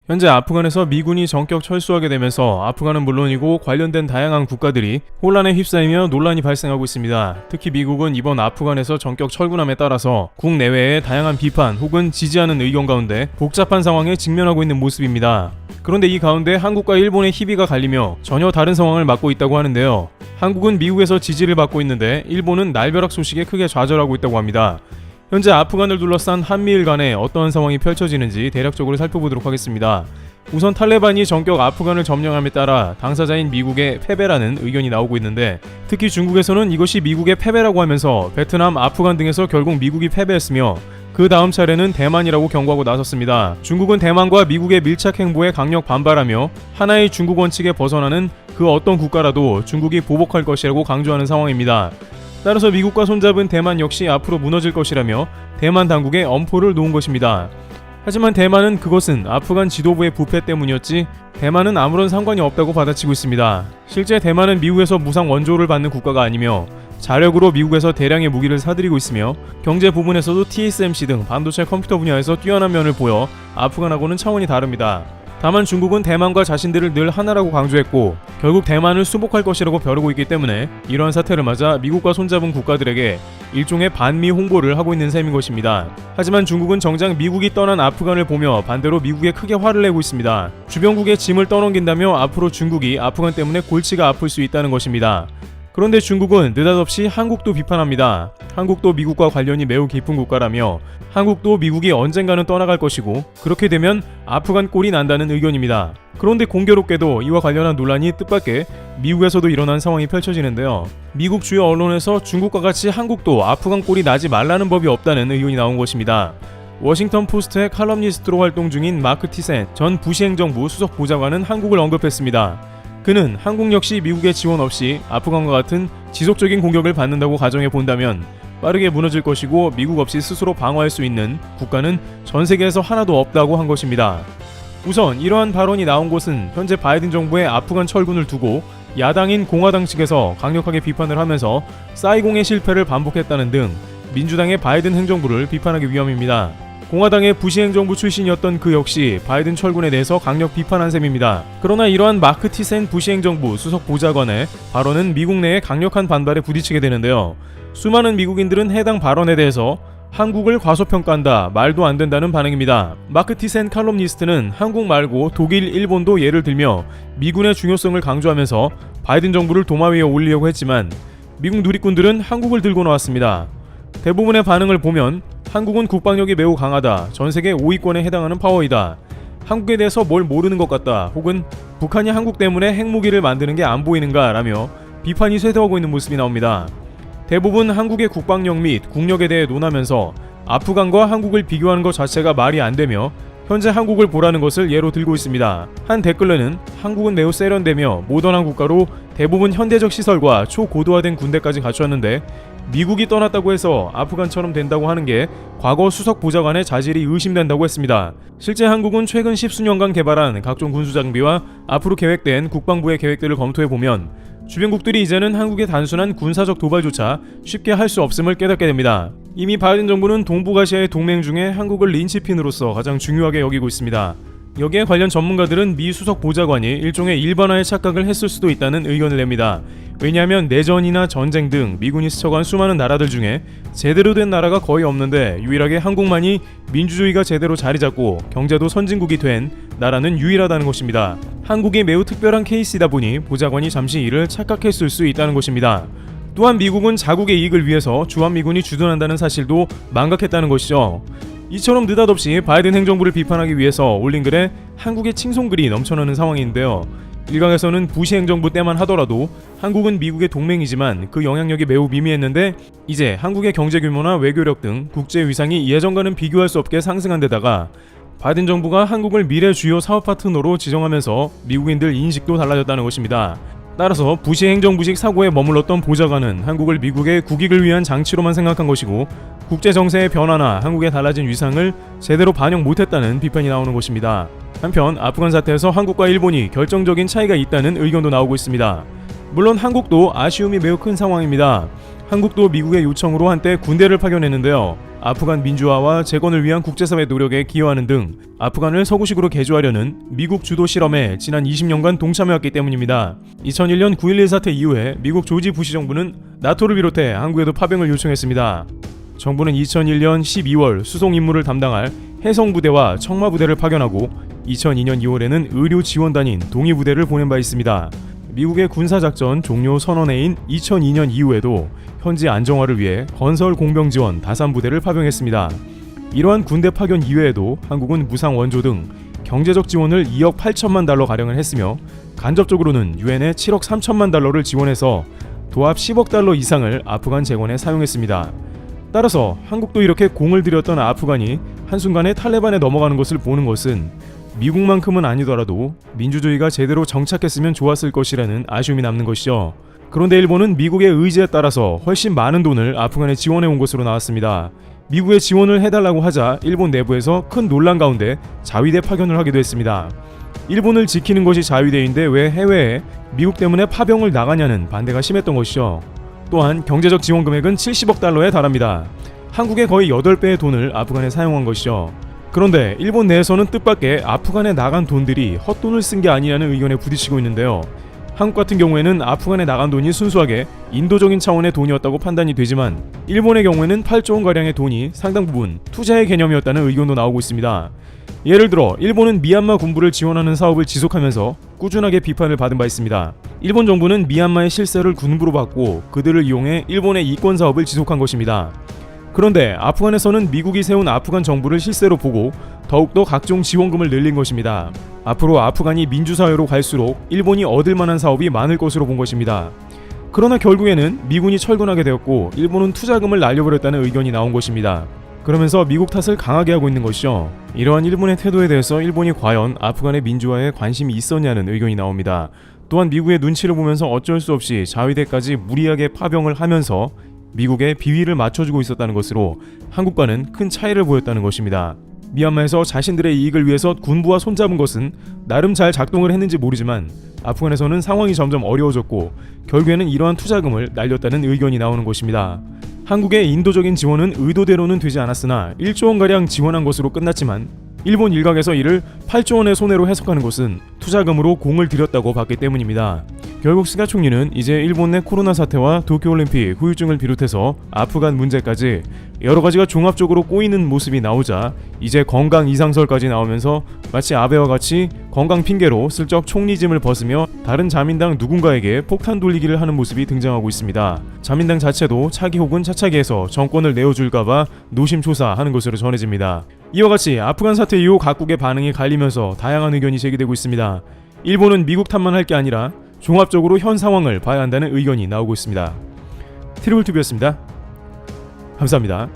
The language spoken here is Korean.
현재 아프간에서 미군이 전격 철수하게 되면서 아프간은 물론이고 관련된 다양한 국가들이 혼란에 휩싸이며 논란이 발생하고 있습니다. 특히 미국은 이번 아프간에서 전격 철군함에 따라서 국내외의 다양한 비판 혹은 지지하는 의견 가운데 복잡한 상황에 직면하고 있는 모습입니다. 그런데 이 가운데 한국과 일본의 희비가 갈리며 전혀 다른 상황을 맞고 있다고 하는데요. 한국은 미국에서 지지를 받고 있는데 일본은 날벼락 소식에 크게 좌절하고 있다고 합니다. 현재 아프간을 둘러싼 한미일 간에 어떠한 상황이 펼쳐지는지 대략적으로 살펴보도록 하겠습니다. 우선 탈레반이 전격 아프간을 점령함에 따라 당사자인 미국의 패배라는 의견이 나오고 있는데, 특히 중국에서는 이것이 미국의 패배라고 하면서 베트남, 아프간 등에서 결국 미국이 패배했으며 그 다음 차례는 대만이라고 경고하고 나섰습니다. 중국은 대만과 미국의 밀착 행보에 강력 반발하며 하나의 중국 원칙에 벗어나는 그 어떤 국가라도 중국이 보복할 것이라고 강조하는 상황입니다. 따라서 미국과 손잡은 대만 역시 앞으로 무너질 것이라며 대만 당국에 엄포를 놓은 것입니다. 하지만 대만은 그것은 아프간 지도부의 부패 때문이었지 대만은 아무런 상관이 없다고 받아치고 있습니다. 실제 대만은 미국에서 무상 원조를 받는 국가가 아니며 자력으로 미국에서 대량의 무기를 사들이고 있으며 경제 부분에서도 TSMC 등 반도체 컴퓨터 분야에서 뛰어난 면을 보여 아프간하고는 차원이 다릅니다. 다만 중국은 대만과 자신들을 늘 하나라고 강조했고 결국 대만을 수복할 것이라고 벼르고 있기 때문에 이러한 사태를 맞아 미국과 손잡은 국가들에게 일종의 반미 홍보를 하고 있는 셈인 것입니다. 하지만 중국은 정작 미국이 떠난 아프간을 보며 반대로 미국에 크게 화를 내고 있습니다. 주변국에 짐을 떠넘긴다며 앞으로 중국이 아프간 때문에 골치가 아플 수 있다는 것입니다. 그런데 중국은 느닷없이 한국도 비판합니다. 한국도 미국과 관련이 매우 깊은 국가라며 한국도 미국이 언젠가는 떠나갈 것이고 그렇게 되면 아프간 꼴이 난다는 의견입니다. 그런데 공교롭게도 이와 관련한 논란이 뜻밖의 미국에서도 일어난 상황이 펼쳐지는데요. 미국 주요 언론에서 중국과 같이 한국도 아프간 꼴이 나지 말라는 법이 없다는 의견이 나온 것입니다. 워싱턴 포스트의 칼럼니스트로 활동 중인 마크 티센 전 부시 행정부 수석 보좌관은 한국을 언급했습니다. 그는 한국 역시 미국의 지원 없이 아프간과 같은 지속적인 공격을 받는다고 가정해 본다면 빠르게 무너질 것이고 미국 없이 스스로 방어할 수 있는 국가는 전 세계에서 하나도 없다고 한 것입니다. 우선 이러한 발언이 나온 곳은 현재 바이든 정부의 아프간 철군을 두고 야당인 공화당 측에서 강력하게 비판을 하면서 사이공의 실패를 반복했다는 등 민주당의 바이든 행정부를 비판하기 위함입니다. 공화당의 부시 행정부 출신이었던 그 역시 바이든 철군에 대해서 강력 비판한 셈입니다. 그러나 이러한 마크 티센 부시 행정부 수석 보좌관의 발언은 미국 내에 강력한 반발에 부딪히게 되는데요. 수많은 미국인들은 해당 발언에 대해서 한국을 과소평가한다, 말도 안 된다는 반응입니다. 마크 티센 칼럼니스트는 한국 말고 독일, 일본도 예를 들며 미군의 중요성을 강조하면서 바이든 정부를 도마 위에 올리려고 했지만 미국 누리꾼들은 한국을 들고 나왔습니다. 대부분의 반응을 보면 한국은 국방력이 매우 강하다, 전세계 5위권에 해당하는 파워이다, 한국에 대해서 뭘 모르는 것 같다, 혹은 북한이 한국 때문에 핵무기를 만드는 게 안 보이는가 라며 비판이 쇄도하고 있는 모습이 나옵니다. 대부분 한국의 국방력 및 국력에 대해 논하면서 아프간과 한국을 비교하는 것 자체가 말이 안 되며 현재 한국을 보라는 것을 예로 들고 있습니다. 한 댓글에는 한국은 매우 세련되며 모던한 국가로 대부분 현대적 시설과 초고도화된 군대까지 갖추었는데 미국이 떠났다고 해서 아프간처럼 된다고 하는 게 과거 수석 보좌관의 자질이 의심된다고 했습니다. 실제 한국은 최근 10수년간 개발한 각종 군수장비와 앞으로 계획된 국방부의 계획들을 검토해보면 주변국들이 이제는 한국의 단순한 군사적 도발조차 쉽게 할 수 없음을 깨닫게 됩니다. 이미 바이든 정부는 동북아시아의 동맹 중에 한국을 린치핀으로서 가장 중요하게 여기고 있습니다. 여기에 관련 전문가들은 미 수석 보좌관이 일종의 일반화의 착각을 했을 수도 있다는 의견을 냅니다. 왜냐하면 내전이나 전쟁 등 미군이 스쳐간 수많은 나라들 중에 제대로 된 나라가 거의 없는데 유일하게 한국만이 민주주의가 제대로 자리 잡고 경제도 선진국이 된 나라는 유일하다는 것입니다. 한국이 매우 특별한 케이스이다 보니 보좌관이 잠시 이를 착각했을 수 있다는 것입니다. 또한 미국은 자국의 이익을 위해서 주한미군이 주둔한다는 사실도 망각했다는 것이죠. 이처럼 느닷없이 바이든 행정부를 비판하기 위해서 올린 글에 한국의 칭송글이 넘쳐나는 상황인데요. 일각에서는 부시 행정부 때만 하더라도 한국은 미국의 동맹이지만 그 영향력이 매우 미미했는데 이제 한국의 경제 규모나 외교력 등 국제 위상이 예전과는 비교할 수 없게 상승한 데다가 바이든 정부가 한국을 미래 주요 사업 파트너로 지정하면서 미국인들 인식도 달라졌다는 것입니다. 따라서 부시 행정부식 사고에 머물렀던 보좌관은 한국을 미국의 국익을 위한 장치로만 생각한 것이고 국제 정세의 변화나 한국의 달라진 위상을 제대로 반영 못했다는 비판이 나오는 것입니다. 한편 아프간 사태에서 한국과 일본이 결정적인 차이가 있다는 의견도 나오고 있습니다. 물론 한국도 아쉬움이 매우 큰 상황입니다. 한국도 미국의 요청으로 한때 군대를 파견했는데요. 아프간 민주화와 재건을 위한 국제사회 노력에 기여하는 등 아프간을 서구식으로 개조하려는 미국 주도 실험에 지난 20년간 동참해왔기 때문입니다. 2001년 9.11 사태 이후에 미국 조지 부시 정부는 나토를 비롯해 한국에도 파병을 요청했습니다. 정부는 2001년 12월 수송 임무를 담당할 해성부대와 청마부대를 파견하고 2002년 2월에는 의료 지원단인 동의부대를 보낸 바 있습니다. 미국의 군사작전 종료 선언해인 2002년 이후에도 현지 안정화를 위해 건설 공병 지원 다산부대를 파병했습니다. 이러한 군대 파견 이외에도 한국은 무상 원조 등 경제적 지원을 2억 8천만 달러 가량을 했으며 간접적으로는 유엔에 7억 3천만 달러를 지원해서 도합 10억 달러 이상을 아프간 재건에 사용했습니다. 따라서 한국도 이렇게 공을 들였던 아프간이 한순간에 탈레반에 넘어가는 것을 보는 것은 미국만큼은 아니더라도 민주주의가 제대로 정착했으면 좋았을 것이라는 아쉬움이 남는 것이죠. 그런데 일본은 미국의 의지에 따라서 훨씬 많은 돈을 아프간에 지원해 온 것으로 나왔습니다. 미국에 지원을 해달라고 하자 일본 내부에서 큰 논란 가운데 자위대 파견을 하기도 했습니다. 일본을 지키는 것이 자위대인데 왜 해외에 미국 때문에 파병을 나가냐는 반대가 심했던 것이죠. 또한 경제적 지원 금액은 70억 달러에 달합니다. 한국의 거의 8배의 돈을 아프간에 사용한 것이죠. 그런데 일본 내에서는 뜻밖의 아프간에 나간 돈들이 헛돈을 쓴 게 아니냐는 의견에 부딪히고 있는데요. 한국 같은 경우에는 아프간에 나간 돈이 순수하게 인도적인 차원의 돈이었다고 판단이 되지만 일본의 경우에는 8조 원가량의 돈이 상당 부분 투자의 개념이었다는 의견도 나오고 있습니다. 예를 들어 일본은 미얀마 군부를 지원하는 사업을 지속하면서 꾸준하게 비판을 받은 바 있습니다. 일본 정부는 미얀마의 실세를 군부로 받고 그들을 이용해 일본의 이권 사업을 지속한 것입니다. 그런데 아프간에서는 미국이 세운 아프간 정부를 실세로 보고 더욱더 각종 지원금을 늘린 것입니다. 앞으로 아프간이 민주사회로 갈수록 일본이 얻을 만한 사업이 많을 것으로 본 것입니다. 그러나 결국에는 미군이 철군하게 되었고 일본은 투자금을 날려버렸다는 의견이 나온 것입니다. 그러면서 미국 탓을 강하게 하고 있는 것이죠. 이러한 일본의 태도에 대해서 일본이 과연 아프간의 민주화에 관심이 있었냐는 의견이 나옵니다. 또한 미국의 눈치를 보면서 어쩔 수 없이 자위대까지 무리하게 파병을 하면서 미국의 비위를 맞춰주고 있었다는 것으로 한국과는 큰 차이를 보였다는 것입니다. 미얀마에서 자신들의 이익을 위해서 군부와 손잡은 것은 나름 잘 작동을 했는지 모르지만 아프간에서는 상황이 점점 어려워졌고 결국에는 이러한 투자금을 날렸다는 의견이 나오는 것입니다. 한국의 인도적인 지원은 의도대로는 되지 않았으나 1조 원가량 지원한 것으로 끝났지만 일본 일각에서 이를 8조 원의 손해로 해석하는 것은 투자금으로 공을 들였다고 봤기 때문입니다. 결국 스가 총리는 이제 일본 내 코로나 사태와 도쿄올림픽 후유증을 비롯해서 아프간 문제까지 여러 가지가 종합적으로 꼬이는 모습이 나오자 이제 건강 이상설까지 나오면서 마치 아베와 같이 건강 핑계로 슬쩍 총리짐을 벗으며 다른 자민당 누군가에게 폭탄 돌리기를 하는 모습이 등장하고 있습니다. 자민당 자체도 차기 혹은 차차기에서 정권을 내어줄까봐 노심초사하는 것으로 전해집니다. 이와 같이 아프간 사태 이후 각국의 반응이 갈리면서 다양한 의견이 제기되고 있습니다. 일본은 미국 탓만 할 게 아니라 종합적으로 현 상황을 봐야 한다는 의견이 나오고 있습니다. 트리블TV였습니다. 감사합니다.